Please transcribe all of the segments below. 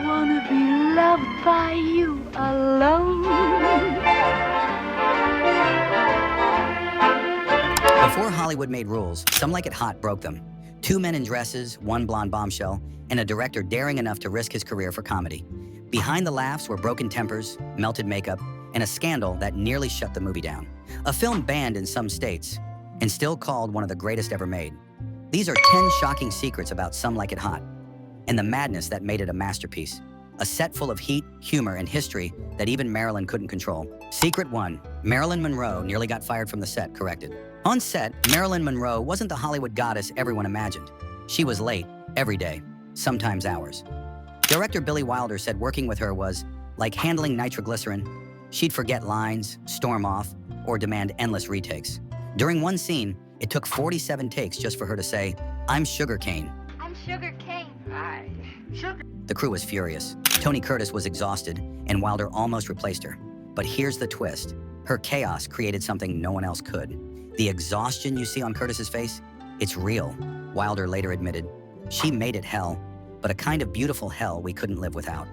wanna be loved by you alone. Before Hollywood made rules, Some Like It Hot broke them. Two men in dresses, one blonde bombshell, and a director daring enough to risk his career for comedy. Behind the laughs were broken tempers, melted makeup, and a scandal that nearly shut the movie down. A film banned in some states, and still called one of the greatest ever made. These are 10 shocking secrets about Some Like It Hot, and the madness that made it a masterpiece. A set full of heat, humor, and history that even Marilyn couldn't control. Secret 1. Marilyn Monroe nearly got fired from the set, corrected. On set, Marilyn Monroe wasn't the Hollywood goddess everyone imagined. She was late, every day, sometimes hours. Director Billy Wilder said working with her was like handling nitroglycerin. She'd forget lines, storm off, or demand endless retakes. During one scene, it took 47 takes just for her to say, "I'm sugar cane." I'm sugar cane. Hi. Sugar. The crew was furious. Tony Curtis was exhausted, and Wilder almost replaced her. But here's the twist. Her chaos created something no one else could. The exhaustion you see on Curtis's face, it's real, Wilder later admitted. She made it hell, but a kind of beautiful hell we couldn't live without.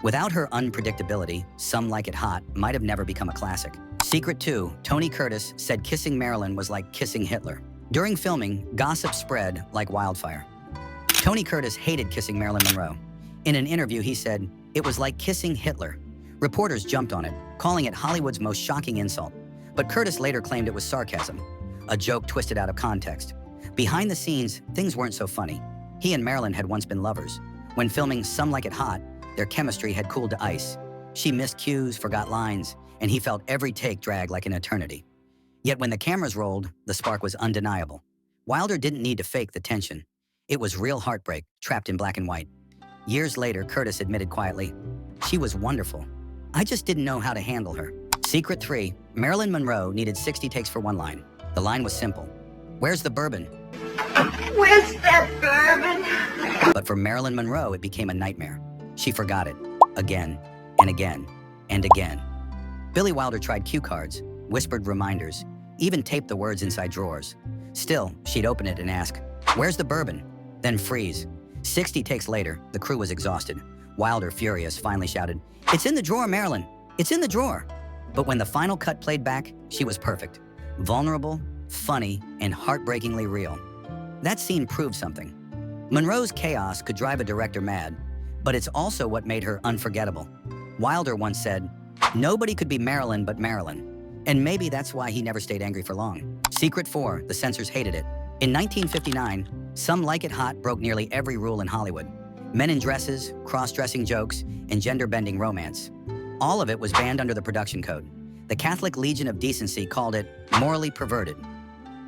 Without her unpredictability, Some Like It Hot might have never become a classic. Secret 2, Tony Curtis said kissing Marilyn was like kissing Hitler. During filming, gossip spread like wildfire. Tony Curtis hated kissing Marilyn Monroe. In an interview, he said, "It was like kissing Hitler." Reporters jumped on it, calling it Hollywood's most shocking insult. But Curtis later claimed it was sarcasm, a joke twisted out of context. Behind the scenes, things weren't so funny. He and Marilyn had once been lovers. When filming Some Like It Hot, their chemistry had cooled to ice. She missed cues, forgot lines, and he felt every take drag like an eternity. Yet when the cameras rolled, the spark was undeniable. Wilder didn't need to fake the tension. It was real heartbreak, trapped in black and white. Years later, Curtis admitted quietly, "She was wonderful. I just didn't know how to handle her." Secret 3, Marilyn Monroe needed 60 takes for one line. The line was simple. "Where's the bourbon?" Where's that bourbon? But for Marilyn Monroe, it became a nightmare. She forgot it, again, and again, and again. Billy Wilder tried cue cards, whispered reminders, even taped the words inside drawers. Still, she'd open it and ask, "Where's the bourbon?" Then freeze. 60 takes later, the crew was exhausted. Wilder, furious, finally shouted, "It's in the drawer, Marilyn! It's in the drawer!" But when the final cut played back, she was perfect. Vulnerable, funny, and heartbreakingly real. That scene proved something. Monroe's chaos could drive a director mad, but it's also what made her unforgettable. Wilder once said, "Nobody could be Marilyn but Marilyn." And maybe that's why he never stayed angry for long. Secret 4, the censors hated it. In 1959, Some Like It Hot broke nearly every rule in Hollywood. Men in dresses, cross-dressing jokes, and gender-bending romance. All of it was banned under the production code. The Catholic Legion of Decency called it morally perverted.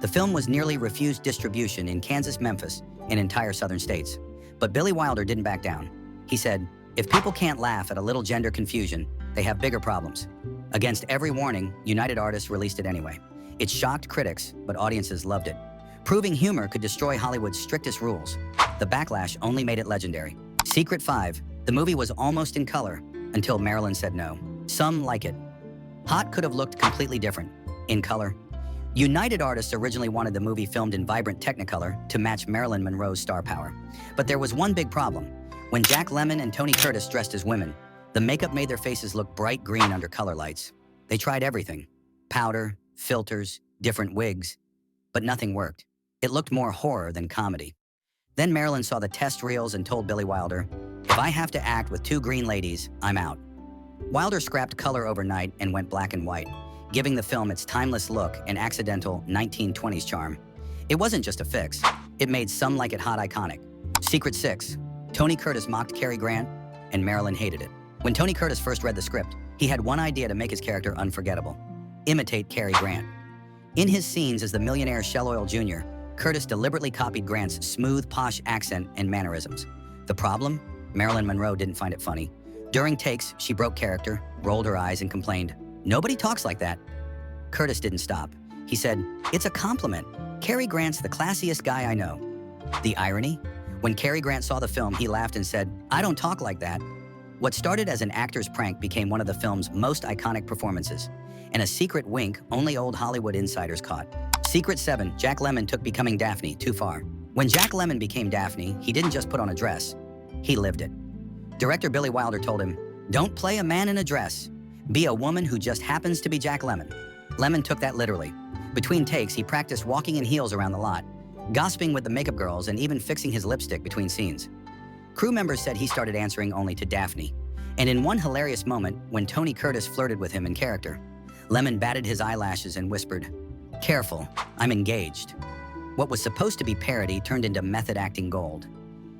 The film was nearly refused distribution in Kansas, Memphis, and entire southern states. But Billy Wilder didn't back down. He said, "If people can't laugh at a little gender confusion, they have bigger problems." Against every warning, United Artists released it anyway. It shocked critics, but audiences loved it. Proving humor could destroy Hollywood's strictest rules. The backlash only made it legendary. Secret 5, the movie was almost in color until Marilyn said no. Some Like It Hot could have looked completely different, in color. United Artists originally wanted the movie filmed in vibrant Technicolor to match Marilyn Monroe's star power. But there was one big problem. When Jack Lemmon and Tony Curtis dressed as women, the makeup made their faces look bright green under color lights. They tried everything. Powder, filters, different wigs. But nothing worked. It looked more horror than comedy. Then Marilyn saw the test reels and told Billy Wilder, "If I have to act with two green ladies, I'm out." Wilder scrapped color overnight and went black and white, giving the film its timeless look and accidental 1920s charm. It wasn't just a fix. It made Some Like It Hot iconic. Secret 6, Tony Curtis mocked Cary Grant, and Marilyn hated it. When Tony Curtis first read the script, he had one idea to make his character unforgettable: imitate Cary Grant. In his scenes as the millionaire Shell Oil Jr., Curtis deliberately copied Grant's smooth, posh accent and mannerisms. The problem? Marilyn Monroe didn't find it funny. During takes, she broke character, rolled her eyes, and complained, "Nobody talks like that." Curtis didn't stop. He said, "It's a compliment. Cary Grant's the classiest guy I know." The irony? When Cary Grant saw the film, he laughed and said, "I don't talk like that." What started as an actor's prank became one of the film's most iconic performances, and a secret wink only old Hollywood insiders caught. Secret 7, Jack Lemmon took becoming Daphne too far. When Jack Lemmon became Daphne, he didn't just put on a dress, he lived it. Director Billy Wilder told him, "Don't play a man in a dress. Be a woman who just happens to be Jack Lemmon." Lemmon took that literally. Between takes, he practiced walking in heels around the lot, gossiping with the makeup girls, and even fixing his lipstick between scenes. Crew members said he started answering only to Daphne. And in one hilarious moment, when Tony Curtis flirted with him in character, Lemmon batted his eyelashes and whispered, "Careful, I'm engaged." What was supposed to be parody turned into method acting gold.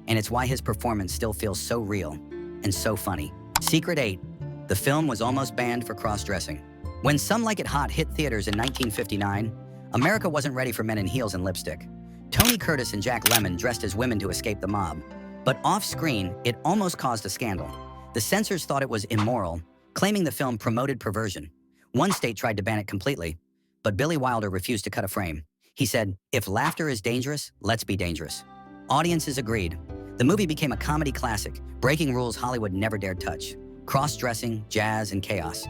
And it's why his performance still feels so real and so funny. Secret 8. The film was almost banned for cross-dressing. When Some Like It Hot hit theaters in 1959, America wasn't ready for men in heels and lipstick. Tony Curtis and Jack Lemmon dressed as women to escape the mob. But off-screen, it almost caused a scandal. The censors thought it was immoral, claiming the film promoted perversion. One state tried to ban it completely, but Billy Wilder refused to cut a frame. He said, "If laughter is dangerous, let's be dangerous." Audiences agreed. The movie became a comedy classic, breaking rules Hollywood never dared touch. Cross-dressing, jazz, and chaos.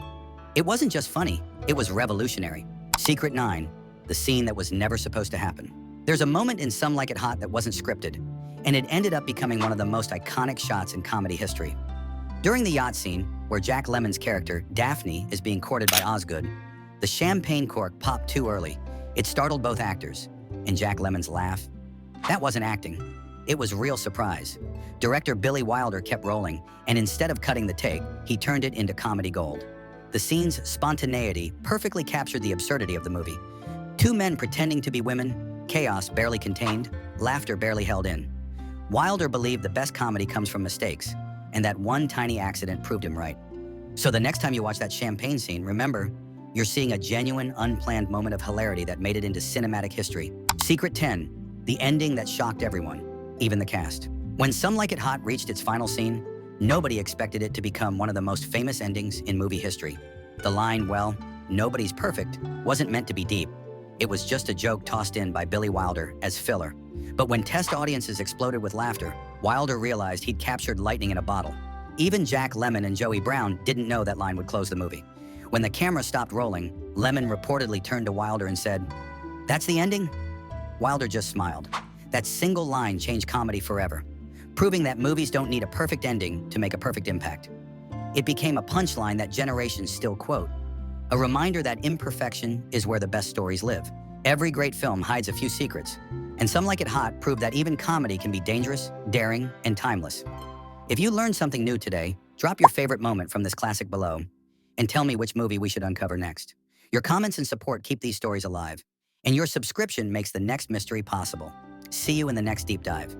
It wasn't just funny, it was revolutionary. Secret 9. The scene that was never supposed to happen. There's a moment in Some Like It Hot that wasn't scripted, and it ended up becoming one of the most iconic shots in comedy history. During the yacht scene, where Jack Lemmon's character, Daphne, is being courted by Osgood, the champagne cork popped too early. It startled both actors, and Jack Lemmon's laugh. That wasn't acting. It was real surprise. Director Billy Wilder kept rolling, and instead of cutting the take, he turned it into comedy gold. The scene's spontaneity perfectly captured the absurdity of the movie. Two men pretending to be women, chaos barely contained, laughter barely held in. Wilder believed the best comedy comes from mistakes, and that one tiny accident proved him right. So the next time you watch that champagne scene, remember, you're seeing a genuine, unplanned moment of hilarity that made it into cinematic history. Secret 10, the ending that shocked everyone, even the cast. When Some Like It Hot reached its final scene, nobody expected it to become one of the most famous endings in movie history. The line, "Well, nobody's perfect," wasn't meant to be deep. It was just a joke tossed in by Billy Wilder as filler. But when test audiences exploded with laughter, Wilder realized he'd captured lightning in a bottle. Even Jack Lemmon and Joey Brown didn't know that line would close the movie. When the camera stopped rolling, Lemmon reportedly turned to Wilder and said, "That's the ending?" Wilder just smiled. That single line changed comedy forever, proving that movies don't need a perfect ending to make a perfect impact. It became a punchline that generations still quote, a reminder that imperfection is where the best stories live. Every great film hides a few secrets, and Some Like It Hot proved that even comedy can be dangerous, daring, and timeless. If you learned something new today, drop your favorite moment from this classic below, and tell me which movie we should uncover next. Your comments and support keep these stories alive, and your subscription makes the next mystery possible. See you in the next deep dive.